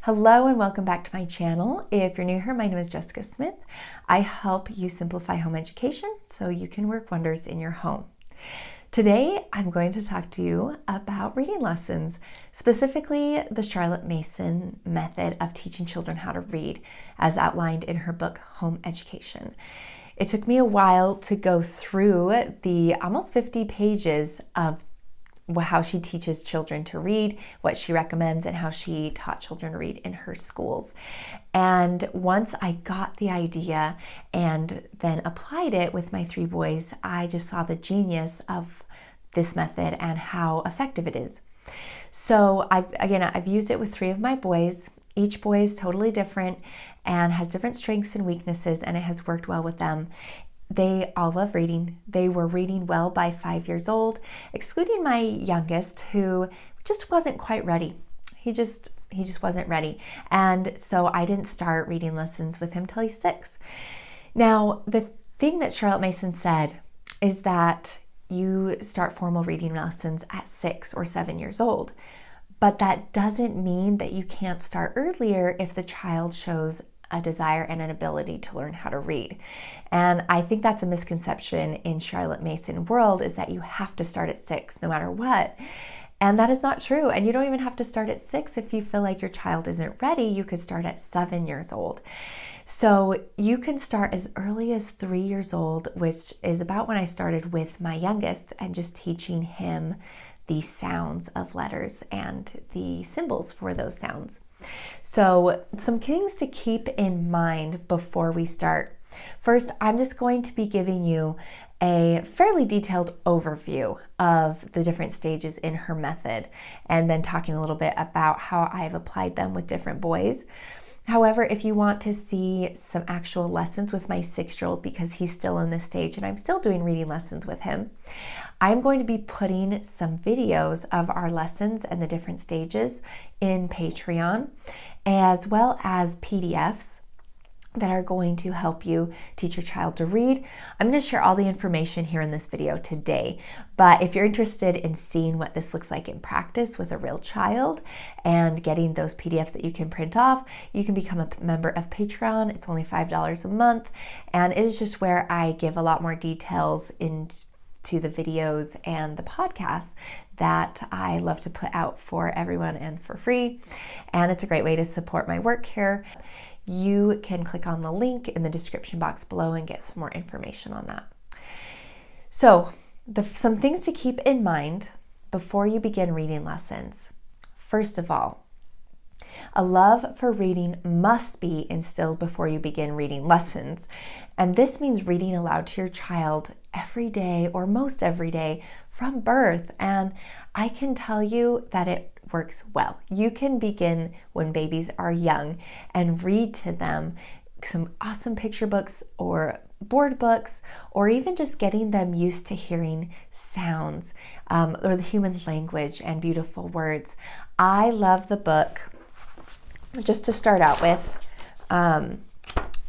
Hello and welcome back to my channel. If you're new here, my name is Jessica Smith. I help you simplify home education so you can work wonders in your home. Today, I'm going to talk to you about reading lessons, specifically the Charlotte Mason method of teaching children how to read, as outlined in her book, Home Education. It took me a while to go through the almost 50 pages of how she teaches children to read, what she recommends, and how she taught children to read in her schools. And once I got the idea and then applied it with my 3 boys, I just saw the genius of this method and how effective it is. So I've used it with 3 of my boys. Each boy is totally different and has different strengths and weaknesses, and it has worked well with them. They all love reading. They were reading well by 5 years old, excluding my youngest, who just wasn't quite ready. He just wasn't ready. And so I didn't start reading lessons with him till he's 6. Now, the thing that Charlotte Mason said is that you start formal reading lessons at 6 or 7 years old. But that doesn't mean that you can't start earlier if the child shows a desire and an ability to learn how to read. And I think that's a misconception in Charlotte Mason world, is that you have to start at 6 no matter what. And that is not true. And you don't even have to start at 6 if you feel like your child isn't ready. You could start at 7 years old. So you can start as early as 3 years old, which is about when I started with my youngest, and just teaching him the sounds of letters and the symbols for those sounds. So some things to keep in mind before we start. First, I'm just going to be giving you a fairly detailed overview of the different stages in her method, and then talking a little bit about how I've applied them with different boys. However, if you want to see some actual lessons with my 6-year-old, because he's still in this stage and I'm still doing reading lessons with him, I'm going to be putting some videos of our lessons and the different stages in Patreon, as well as PDFs that are going to help you teach your child to read. I'm going to share all the information here in this video today, but if you're interested in seeing what this looks like in practice with a real child and getting those PDFs that you can print off, you can become a member of Patreon. It's only $5 a month, and it is just where I give a lot more details into the videos and the podcasts that I love to put out for everyone and for free. And it's a great way to support my work here. You can click on the link in the description box below and get some more information on that. So, some things to keep in mind before you begin reading lessons. First of all, a love for reading must be instilled before you begin reading lessons. And this means reading aloud to your child every day, or most every day, from birth. And I can tell you that it works well. You can begin when babies are young and read to them some awesome picture books or board books, or even just getting them used to hearing sounds or the human language and beautiful words. I love the book. Just to start out with,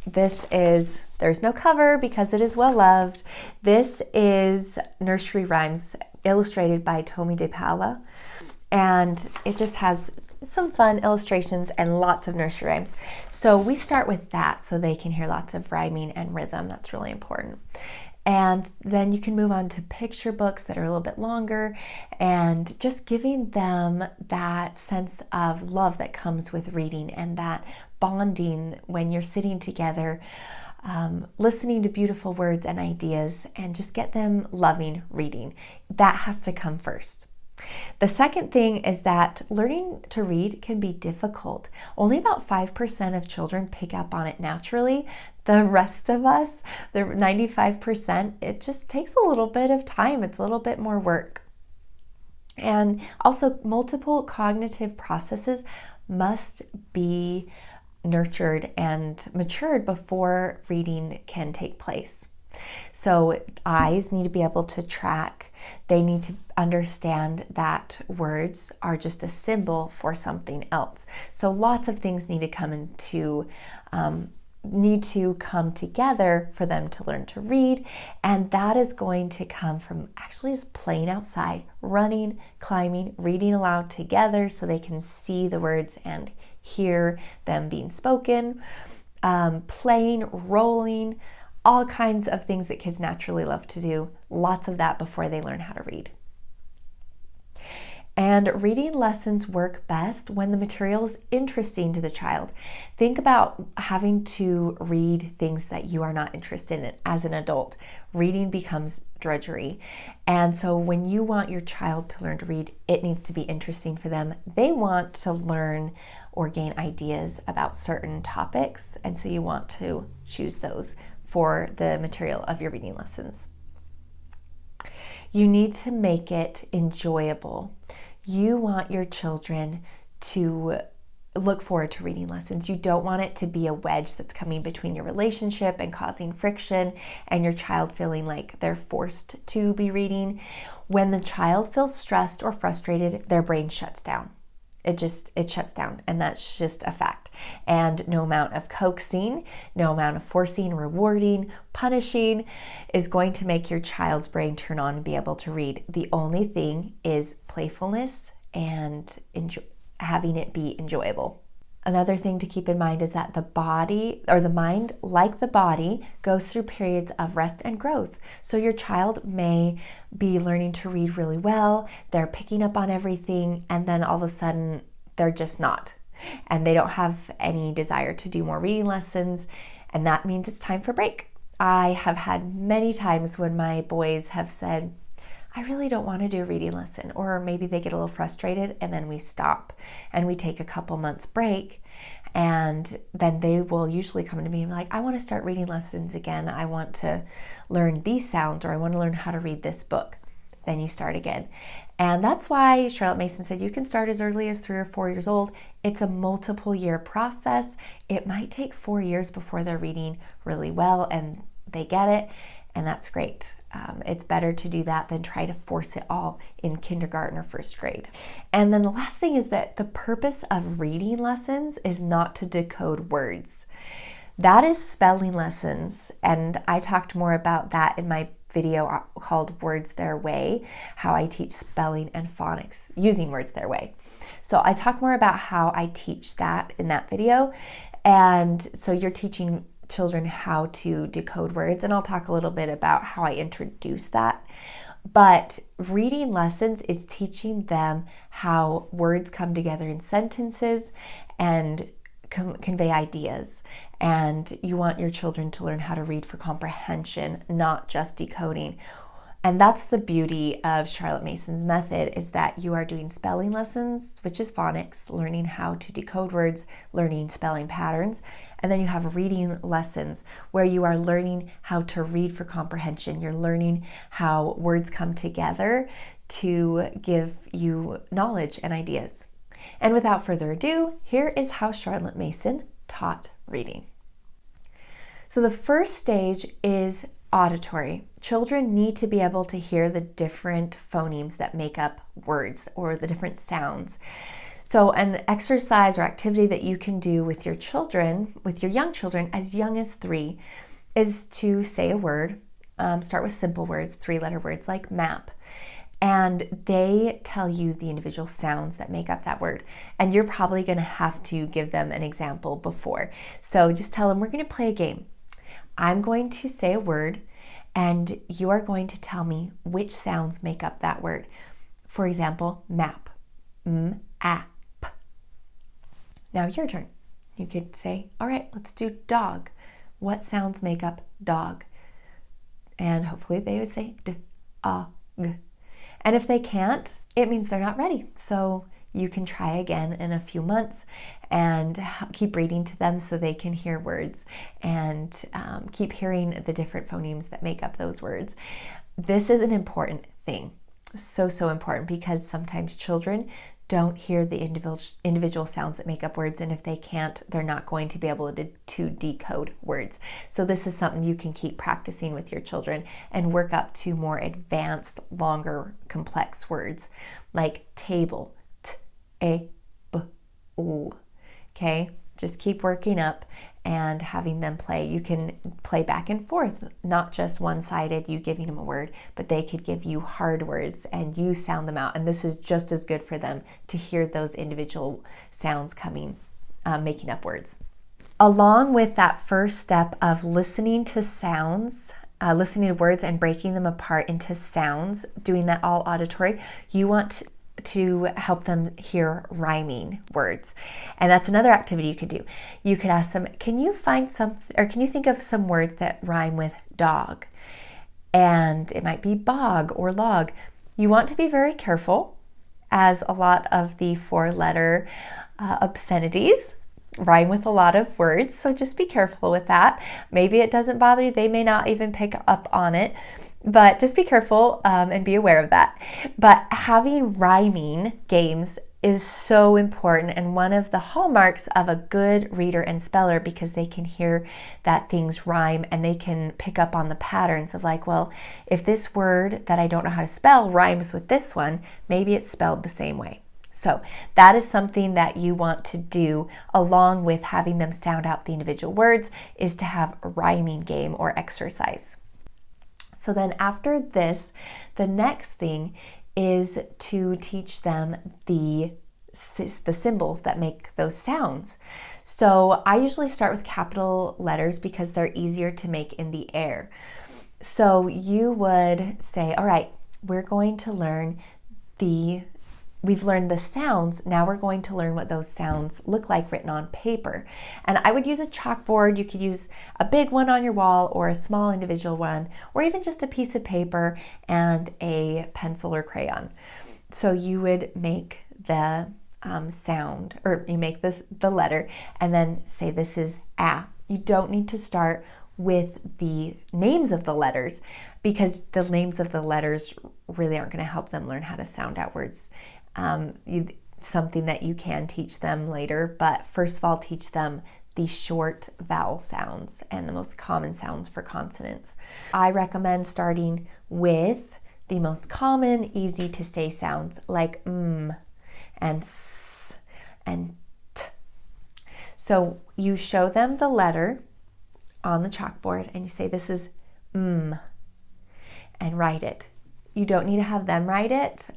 there's no cover because it is well loved. This is Nursery Rhymes, illustrated by Tommy DePaola. And it just has some fun illustrations and lots of nursery rhymes. So we start with that so they can hear lots of rhyming and rhythm. That's really important. And then you can move on to picture books that are a little bit longer, and just giving them that sense of love that comes with reading, and that bonding when you're sitting together, listening to beautiful words and ideas, and just get them loving reading. That has to come first. The second thing is that learning to read can be difficult. Only about 5% of children pick up on it naturally. The rest of us, the 95%, it just takes a little bit of time. It's a little bit more work. And also, multiple cognitive processes must be nurtured and matured before reading can take place. So eyes need to be able to track. They need to understand that words are just a symbol for something else. So lots of things need to come together for them to learn to read, and that is going to come from actually just playing outside, running, climbing, reading aloud together so they can see the words and hear them being spoken, playing, rolling, all kinds of things that kids naturally love to do. Lots of that before they learn how to read. And reading lessons work best when the material is interesting to the child. Think about having to read things that you are not interested in as an adult. Reading becomes drudgery. And so when you want your child to learn to read, it needs to be interesting for them. They want to learn or gain ideas about certain topics, and so you want to choose those for the material of your reading lessons. You need to make it enjoyable. You want your children to look forward to reading lessons. You don't want it to be a wedge that's coming between your relationship and causing friction and your child feeling like they're forced to be reading. When the child feels stressed or frustrated, their brain shuts down. It shuts down, and that's just a fact. And no amount of coaxing, no amount of forcing, rewarding, punishing is going to make your child's brain turn on and be able to read. The only thing is playfulness and having it be enjoyable. Another thing to keep in mind is that the body, or the mind, like the body, goes through periods of rest and growth. So your child may be learning to read really well, they're picking up on everything, and then all of a sudden they're just not. And they don't have any desire to do more reading lessons, and that means it's time for break. I have had many times when my boys have said, I really don't want to do a reading lesson, or maybe they get a little frustrated and then we stop and we take a couple months break, and then they will usually come to me and be like, I want to start reading lessons again. I want to learn these sounds, or I want to learn how to read this book. Then you start again. And that's why Charlotte Mason said you can start as early as 3 or 4 years old. It's a multiple year process. It might take 4 years before they're reading really well and they get it, and that's great. It's better to do that than try to force it all in kindergarten or first grade. And then the last thing is that the purpose of reading lessons is not to decode words. That is spelling lessons, and I talked more about that in my video called Words Their Way, how I teach spelling and phonics using Words Their Way. So I talk more about how I teach that in that video, and so you're teaching children how to decode words, and I'll talk a little bit about how I introduce that. But reading lessons is teaching them how words come together in sentences and convey ideas. And you want your children to learn how to read for comprehension, not just decoding. And that's the beauty of Charlotte Mason's method, is that you are doing spelling lessons, which is phonics, learning how to decode words, learning spelling patterns. And then you have reading lessons where you are learning how to read for comprehension. You're learning how words come together to give you knowledge and ideas. And without further ado, here is how Charlotte Mason taught reading. So the first stage is auditory. Children need to be able to hear the different phonemes that make up words, or the different sounds. So an exercise or activity that you can do with your children, with your young children as young as 3, is to say a word. Start with simple words, 3-letter words like map. And they tell you the individual sounds that make up that word. And you're probably going to have to give them an example before. So just tell them, we're going to play a game. I'm going to say a word, and you are going to tell me which sounds make up that word. For example, map. M-A-P. Now your turn. You could say, all right, let's do dog. What sounds make up dog? And hopefully they would say d-a-g. And if they can't, it means they're not ready. So you can try again in a few months and keep reading to them so they can hear words, and keep hearing the different phonemes that make up those words. This is an important thing. So important, because sometimes children don't hear the individual sounds that make up words, and if they can't, they're not going to be able to decode words. So this is something you can keep practicing with your children and work up to more advanced, longer, complex words like table, t-a-b-l. Okay, just keep working up and having them play. You can play back and forth, not just one-sided, you giving them a word, but they could give you hard words and you sound them out. And this is just as good for them to hear those individual sounds coming making up words. Along with that first step of listening to sounds, listening to words and breaking them apart into sounds, doing that all auditory, you want to help them hear rhyming words. And that's another activity you could do. You could ask them, can you find something, or can you think of some words that rhyme with dog? And it might be bog or log. You want to be very careful, as a lot of the 4-letter obscenities rhyme with a lot of words, so just be careful with that. Maybe it doesn't bother you, they may not even pick up on it, but just be careful and be aware of that. But having rhyming games is so important and one of the hallmarks of a good reader and speller, because they can hear that things rhyme and they can pick up on the patterns of like, well, if this word that I don't know how to spell rhymes with this one, maybe it's spelled the same way. So that is something that you want to do along with having them sound out the individual words, is to have a rhyming game or exercise. So then after this, the next thing is to teach them the symbols that make those sounds. So I usually start with capital letters because they're easier to make in the air. So you would say, all right, we're going to learn we've learned the sounds, now we're going to learn what those sounds look like written on paper. And I would use a chalkboard. You could use a big one on your wall or a small individual one, or even just a piece of paper and a pencil or crayon. So you would make the sound, or you make the letter and then say this is a. You don't need to start with the names of the letters, because the names of the letters really aren't going to help them learn how to sound out words. Something that you can teach them later, but first of all, teach them the short vowel sounds and the most common sounds for consonants. I recommend starting with the most common, easy to say sounds like and s and t. So you show them the letter on the chalkboard and you say this is and write it. You don't need to have them write it.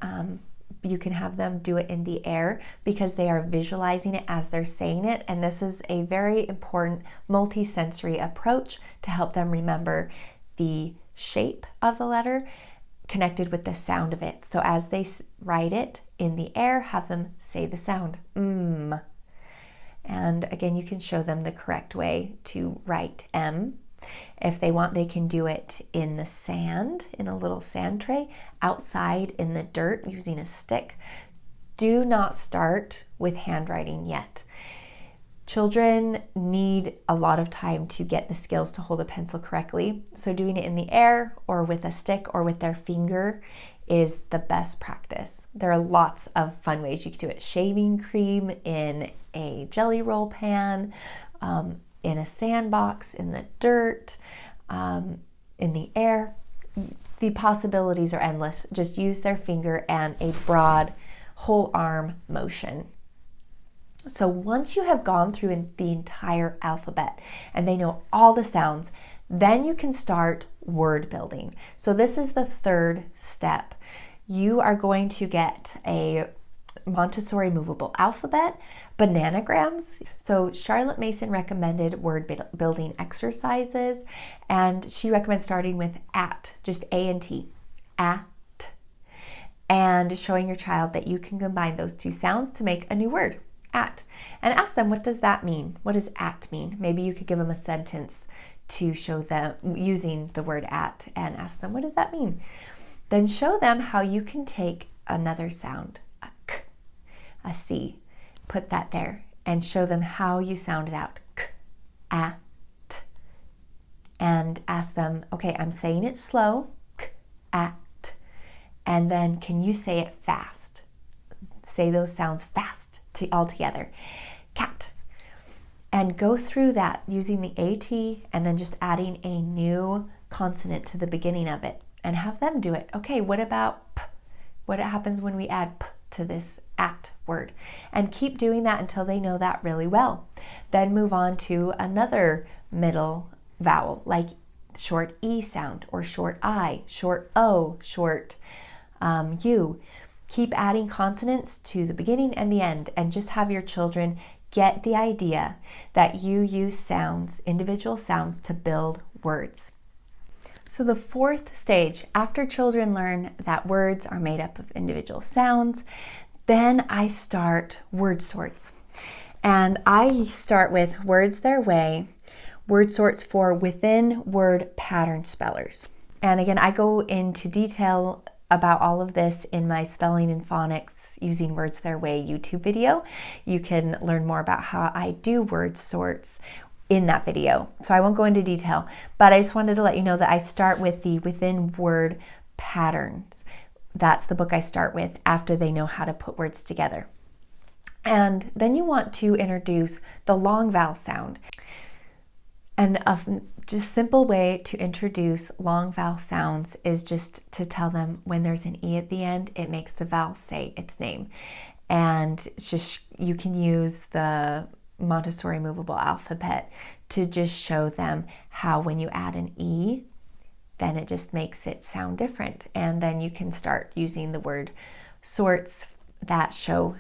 You can have them do it in the air because they are visualizing it as they're saying it. And this is a very important multi-sensory approach to help them remember the shape of the letter connected with the sound of it. So as they write it in the air, have them say the sound And again, you can show them the correct way to write M. If they want, they can do it in the sand, in a little sand tray, outside in the dirt using a stick. Do not start with handwriting yet. Children need a lot of time to get the skills to hold a pencil correctly. So doing it in the air or with a stick or with their finger is the best practice. There are lots of fun ways you can do it. Shaving cream in a jelly roll pan, in a sandbox, in the dirt, in the air. The possibilities are endless. Just use their finger and a broad whole arm motion. So once you have gone through the entire alphabet and they know all the sounds, then you can start word building. So this is the third step. You are going to get a Montessori movable alphabet, bananagrams. So Charlotte Mason recommended word building exercises, and she recommends starting with at, just A and T, at, and showing your child that you can combine those two sounds to make a new word, at. And ask them, what does that mean? What does at mean? Maybe you could give them a sentence to show them using the word at and ask them, what does that mean? Then show them how you can take another sound, a k, a c, put that there and show them how you sound it out, k, at, and ask them, okay, I'm saying it slow, k, at, and then can you say it fast? Say those sounds fast all together, cat. And go through that using the AT and then just adding a new consonant to the beginning of it and have them do it. Okay, what about p? What happens when we add p to this at word? And keep doing that until they know that really well. Then move on to another middle vowel like short E sound or short I, short O, short U. Keep adding consonants to the beginning and the end and just have your children get the idea that you use sounds, individual sounds, to build words. So the fourth stage, after children learn that words are made up of individual sounds, then I start word sorts. And I start with words their way, word sorts for within word pattern spellers. And again, I go into detail about all of this in my Spelling and Phonics Using Words Their Way YouTube video. You can learn more about how I do word sorts in that video. So I won't go into detail, but I just wanted to let you know that I start with the within word patterns. That's the book I start with after they know how to put words together. And then you want to introduce the long vowel sound. And a just simple way to introduce long vowel sounds is just to tell them when there's an E at the end, it makes the vowel say its name. And it's just, you can use the Montessori Moveable Alphabet to just show them how when you add an E, then it just makes it sound different. And then you can start using the word sorts that show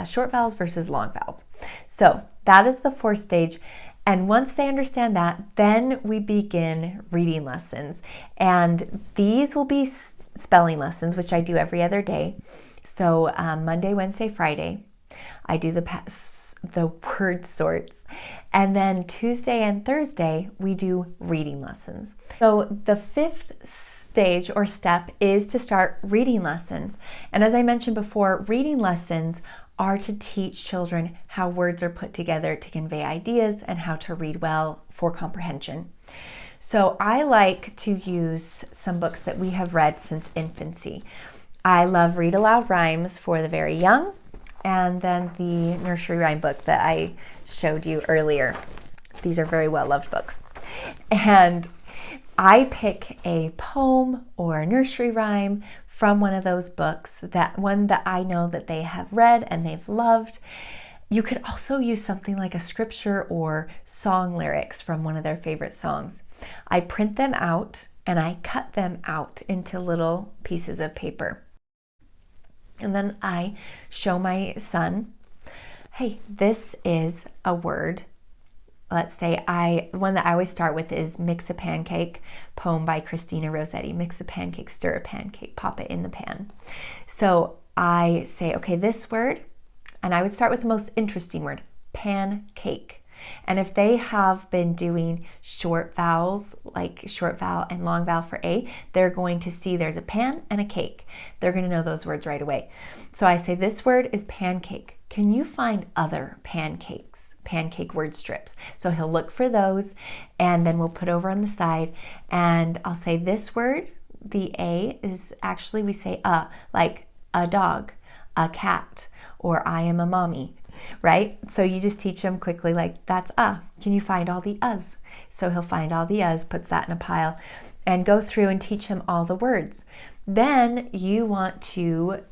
short vowels versus long vowels. So that is the fourth stage. And once they understand that, then we begin reading lessons. And these will be spelling lessons, which I do every other day. So Monday, Wednesday, Friday, I do the word sorts. And then Tuesday and Thursday, we do reading lessons. So the fifth stage or step is to start reading lessons. And as I mentioned before, reading lessons are to teach children how words are put together to convey ideas and how to read well for comprehension. So I like to use some books that we have read since infancy. I love Read Aloud Rhymes for the very young, and then the nursery rhyme book that I showed you earlier. These are very well-loved books. And I pick a poem or a nursery rhyme from one of those books, that one that I know that they have read and they've loved. You could also use something like a scripture or song lyrics from one of their favorite songs. I print them out and I cut them out into little pieces of paper. And then I show my son, hey, this is a word. Let's say one that I always start with is Mix a Pancake, poem by Christina Rossetti. Mix a pancake, stir a pancake, pop it in the pan. So I say, okay, this word, and I would start with the most interesting word, pancake. And if they have been doing short vowels, like short vowel and long vowel for A, they're going to see there's a pan and a cake. They're going to know those words right away. So I say, this word is pancake. Can you find other pancakes? Pancake word strips. So he'll look for those, and then we'll put over on the side, and I'll say this word, the A is actually, we say like a dog, a cat, or I am a mommy, right? So you just teach him quickly, like that's can you find all the us? So he'll find all the us, puts that in a pile, and go through and teach him all the words. Then you want to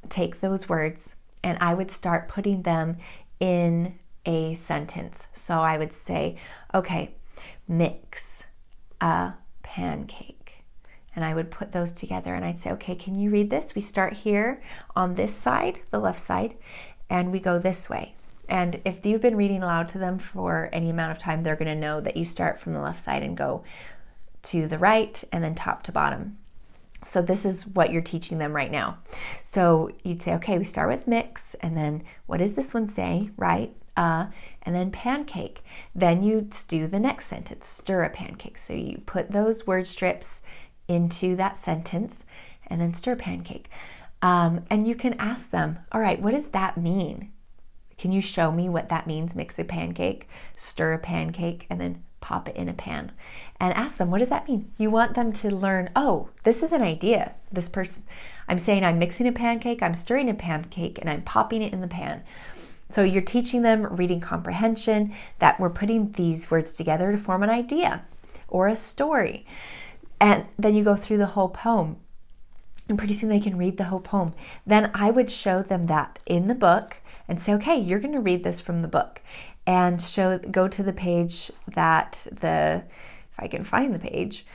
take those words, and I would start putting them in a sentence. So I would say, okay, mix a pancake. And I would put those together and I'd say, okay, can you read this? We start here on this side, the left side, and we go this way. And if you've been reading aloud to them for any amount of time, they're going to know that you start from the left side and go to the right and then top to bottom. So this is what you're teaching them right now. So you'd say, okay, we start with mix, and then what does this one say, right? And then pancake. Then you do the next sentence, stir a pancake. So you put those word strips into that sentence and then stir a pancake. And you can ask them, all right, what does that mean? Can you show me what that means? Mix a pancake, stir a pancake, and then pop it in a pan. And ask them, what does that mean? You want them to learn, oh, this is an idea. This person, I'm saying I'm mixing a pancake, I'm stirring a pancake, and I'm popping it in the pan. So you're teaching them reading comprehension, that we're putting these words together to form an idea or a story. And then you go through the whole poem, and pretty soon they can read the whole poem. Then I would show them that in the book and say, okay, you're going to read this from the book, and go to the page that if I can find the page,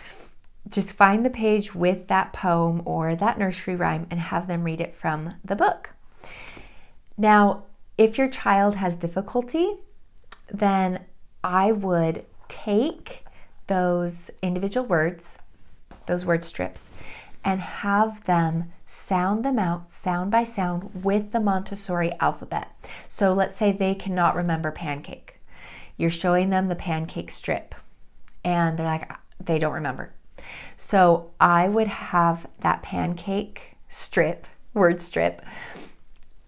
just find the page with that poem or that nursery rhyme and have them read it from the book. Now, If your child has difficulty, then I would take those individual words, those word strips, and have them sound them out sound by sound with the Montessori alphabet. So let's say they cannot remember pancake. You're showing them the pancake strip and they're like, they don't remember. So I would have that pancake strip, word strip,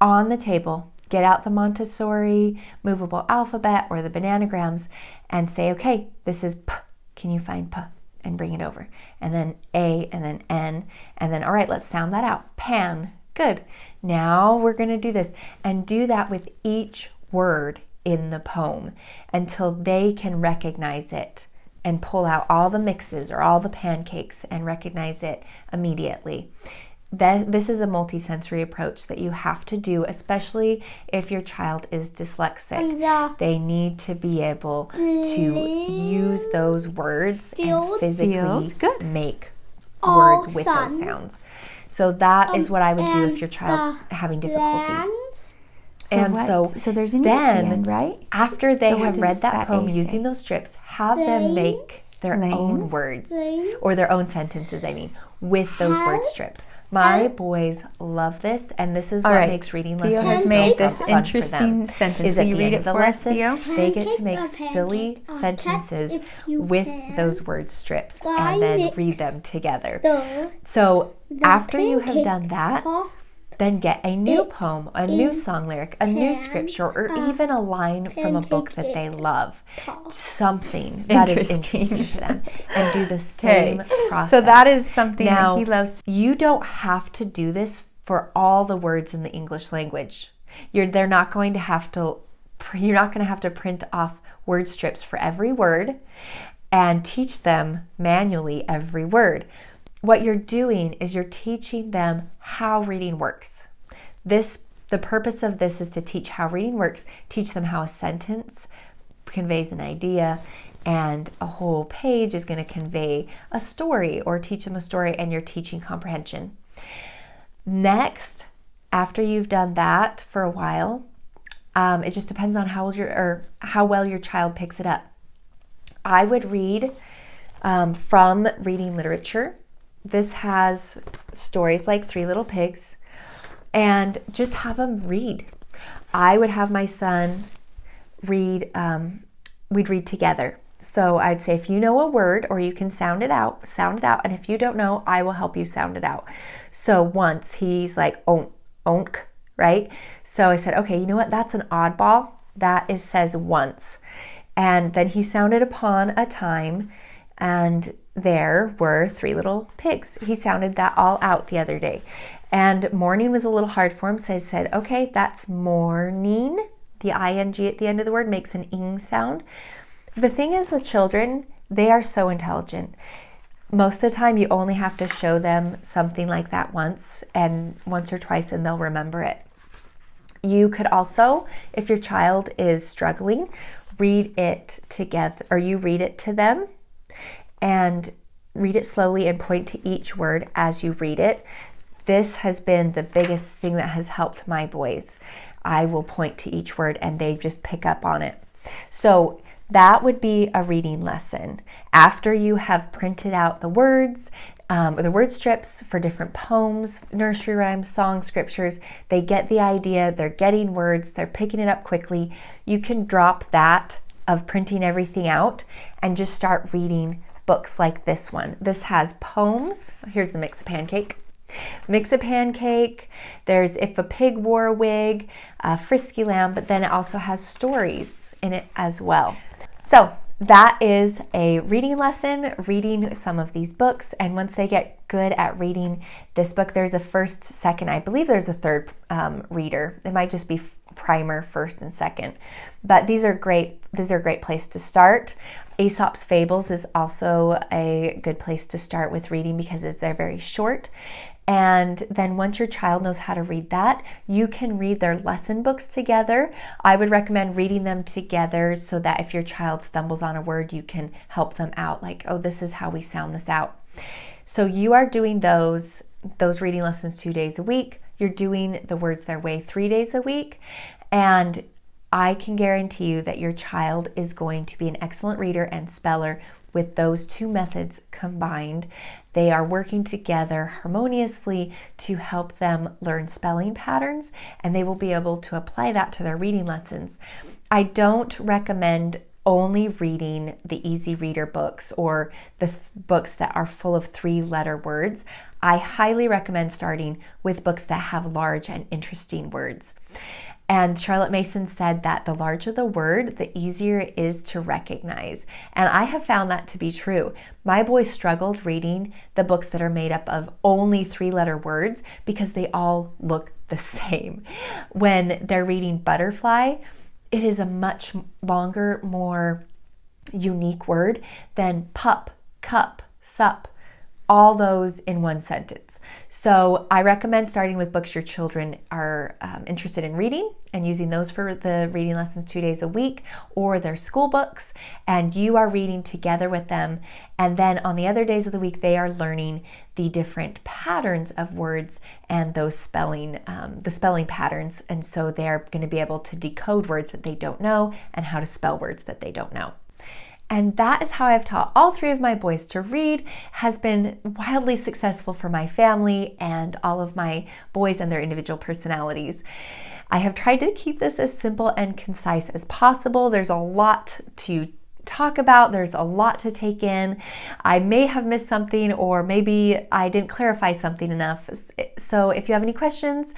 on the table, get out the Montessori movable alphabet or the bananagrams and say, okay, this is P. Can you find P? And bring it over. And then A, and then N, and then, all right, let's sound that out. Pan. Good. Now we're going to do this. And do that with each word in the poem until they can recognize it and pull out all the mixes or all the pancakes and recognize it immediately. This is a multisensory approach that you have to do, especially if your child is dyslexic. They need to be able to use those words and physically make words with those sounds. So that is what I would do if your child's having difficulty. So there's an end, right? After they have read that poem using those strips, have them make their own words or their own sentences, with those word strips. My boys love this, and this is what makes reading lessons Theo has made this interesting sentence. Will you read it for us, Theo? They get to make silly sentences with those word strips and then read them together. So after you have done that, then get a new poem, a new song lyric, a new scripture, or even a line from a book that they love. Something that is interesting to them. And do the same process. So that is something that he loves. You don't have to do this for all the words in the English language. You're not going to have to print off word strips for every word and teach them manually every word. What you're doing is you're teaching them how reading works. The purpose of this is to teach how reading works, teach them how a sentence conveys an idea, and a whole page is going to convey a story or teach them a story, and you're teaching comprehension. Next, after you've done that for a while, it just depends on how well your child picks it up. I would read from reading literature. This has stories like Three Little Pigs, and just have them read. I would have my son read, we'd read together. So I'd say, if you know a word or you can sound it out, and if you don't know, I will help you sound it out. So once he's like, onk, right? So I said, okay, you know what? That's an oddball. That says once. And then he sounded upon a time, and there were three little pigs. He sounded that all out the other day. And morning was a little hard for him, so I said, okay, that's morning. The ing at the end of the word makes an ing sound. The thing is with children, they are so intelligent. Most of the time, you only have to show them something like that once or twice, and they'll remember it. You could also, if your child is struggling, read it together, or you read it to them and read it slowly and point to each word as you read it. This has been the biggest thing that has helped my boys. I will point to each word and they just pick up on it. So that would be a reading lesson. After you have printed out the words, or the word strips for different poems, nursery rhymes, songs, scriptures, they get the idea, they're getting words, they're picking it up quickly. You can drop that of printing everything out and just start reading books like this one. This has poems. Here's the Mix a Pancake. Mix a Pancake. There's If a Pig Wore a Wig, Frisky Lamb, but then it also has stories in it as well. So that is a reading lesson, reading some of these books. And once they get good at reading this book, there's a first, second, I believe there's a third reader. It might just be primer, first and second. But these are great. These are a great place to start. Aesop's Fables is also a good place to start with reading because they're very short. And then once your child knows how to read that, you can read their lesson books together. I would recommend reading them together so that if your child stumbles on a word, you can help them out. Like, oh, this is how we sound this out. So you are doing those those reading lessons 2 days a week. You're doing the words their way 3 days a week. And I can guarantee you that your child is going to be an excellent reader and speller with those two methods combined. They are working together harmoniously to help them learn spelling patterns, and they will be able to apply that to their reading lessons. I don't recommend only reading the easy reader books or the books that are full of 3-letter words. I highly recommend starting with books that have large and interesting words. And Charlotte Mason said that the larger the word, the easier it is to recognize. And I have found that to be true. My boys struggled reading the books that are made up of only 3-letter words because they all look the same. When they're reading butterfly, it is a much longer, more unique word than pup, cup, sup, all those in one sentence. So I recommend starting with books your children are interested in reading and using those for the reading lessons 2 days a week, or their school books, and you are reading together with them. And then on the other days of the week, they are learning the different patterns of words and those spelling, the spelling patterns. And so they're going to be able to decode words that they don't know and how to spell words that they don't know. And that is how I've taught all 3 of my boys to read. Has been wildly successful for my family and all of my boys and their individual personalities. I have tried to keep this as simple and concise as possible. There's a lot to talk about. There's a lot to take in. I may have missed something, or maybe I didn't clarify something enough. So if you have any questions,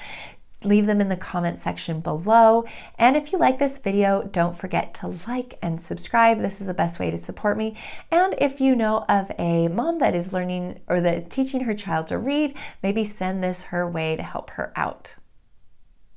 leave them in the comment section below. And if you like this video, don't forget to like and subscribe. This is the best way to support me. And if you know of a mom that is learning or that is teaching her child to read, maybe send this her way to help her out.